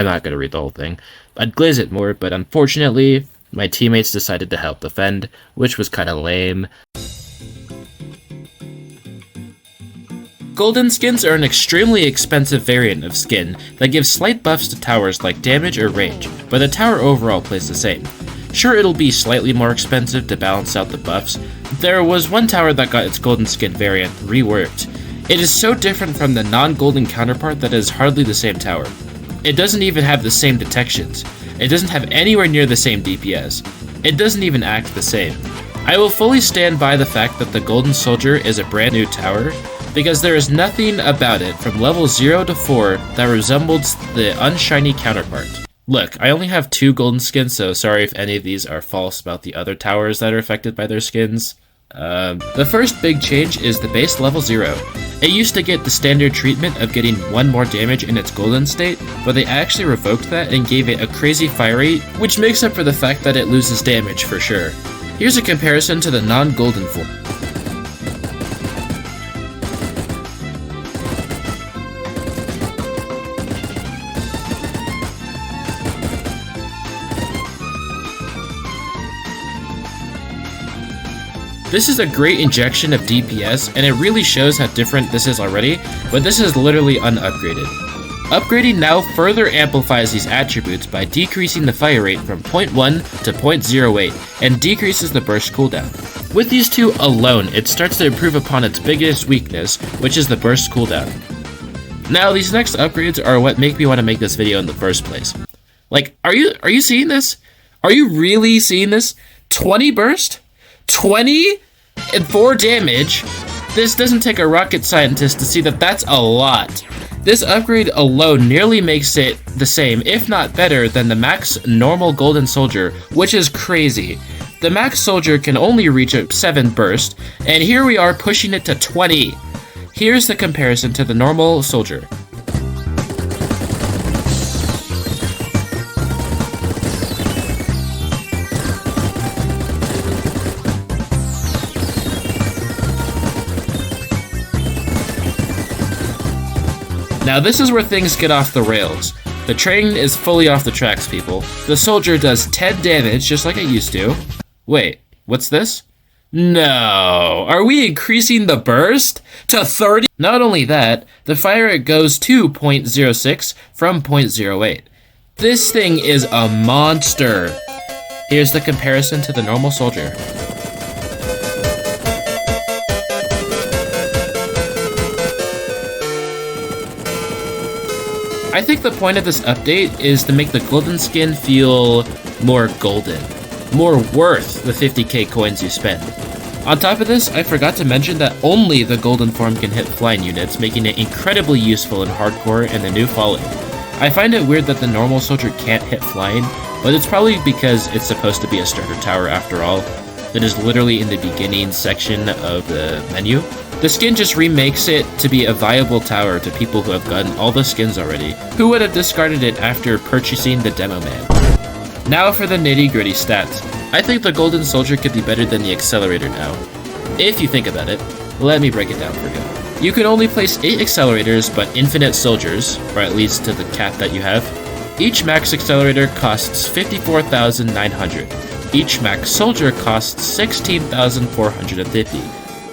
not going to read the whole thing. I'd glaze it more, but unfortunately, my teammates decided to help defend, which was kind of lame. Golden skins are an extremely expensive variant of skin that gives slight buffs to towers like damage or range, but the tower overall plays the same. Sure, it'll be slightly more expensive to balance out the buffs. There was one tower that got its golden skin variant reworked. It is so different from the non-golden counterpart that it is hardly the same tower. It doesn't even have the same detections. It doesn't have anywhere near the same DPS. It doesn't even act the same. I will fully stand by the fact that the Golden Soldier is a brand new tower, because there is nothing about it from level 0 to 4 that resembles the unshiny counterpart. Look, I only have 2 golden skins, so sorry if any of these are false about the other towers that are affected by their skins. The first big change is the base level 0. It used to get the standard treatment of getting 1 more damage in its golden state, but they actually revoked that and gave it a crazy fire rate, which makes up for the fact that it loses damage for sure. Here's a comparison to the non-golden form. This is a great injection of DPS, and it really shows how different this is already, but this is literally unupgraded. Upgrading now further amplifies these attributes by decreasing the fire rate from 0.1 to 0.08, and decreases the burst cooldown. With these two alone, it starts to improve upon its biggest weakness, which is the burst cooldown. Now, these next upgrades are what make me want to make this video in the first place. Like, are you seeing this? Are you really seeing this? 20 burst? 20 and 4 damage? This doesn't take a rocket scientist to see that that's a lot. This upgrade alone nearly makes it the same, if not better, than the max normal Golden Soldier, which is crazy. The max Soldier can only reach a 7 burst, and here we are pushing it to 20. Here's the comparison to the normal Soldier. Now this is where things get off the rails. The train is fully off the tracks, people. The Soldier does 10 damage just like it used to. Wait, what's this? No, are we increasing the burst to 30? Not only that, the fire rate goes to 0.06 from 0.08. This thing is a monster. Here's the comparison to the normal Soldier. I think the point of this update is to make the golden skin feel more golden, more worth the 50k coins you spend. On top of this, I forgot to mention that only the golden form can hit flying units, making it incredibly useful in hardcore and the new Fallen. I find it weird that the normal Soldier can't hit flying, but it's probably because it's supposed to be a starter tower after all, that is literally in the beginning section of the menu. The skin just remakes it to be a viable tower to people who have gotten all the skins already, who would have discarded it after purchasing the demo man. Now for the nitty-gritty stats. I think the Golden Soldier could be better than the Accelerator now. If you think about it, let me break it down for you. You can only place 8 accelerators but infinite soldiers, or at least to the cap that you have. Each max accelerator costs 54,900. Each max soldier costs 16,450.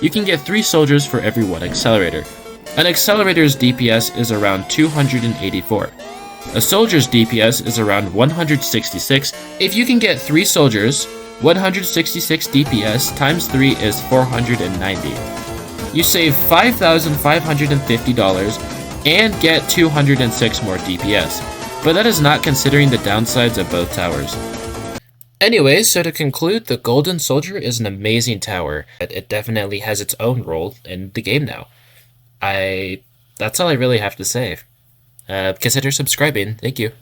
You can get 3 soldiers for every 1 accelerator. An accelerator's DPS is around 284. A soldier's DPS is around 166. If you can get 3 soldiers, 166 DPS times 3 is 490. You save $5,550 and get 206 more DPS, but that is not considering the downsides of both towers. Anyway, so to conclude, the Golden Soldier is an amazing tower. It definitely has its own role in the game now. That's all I really have to say. Consider subscribing. Thank you.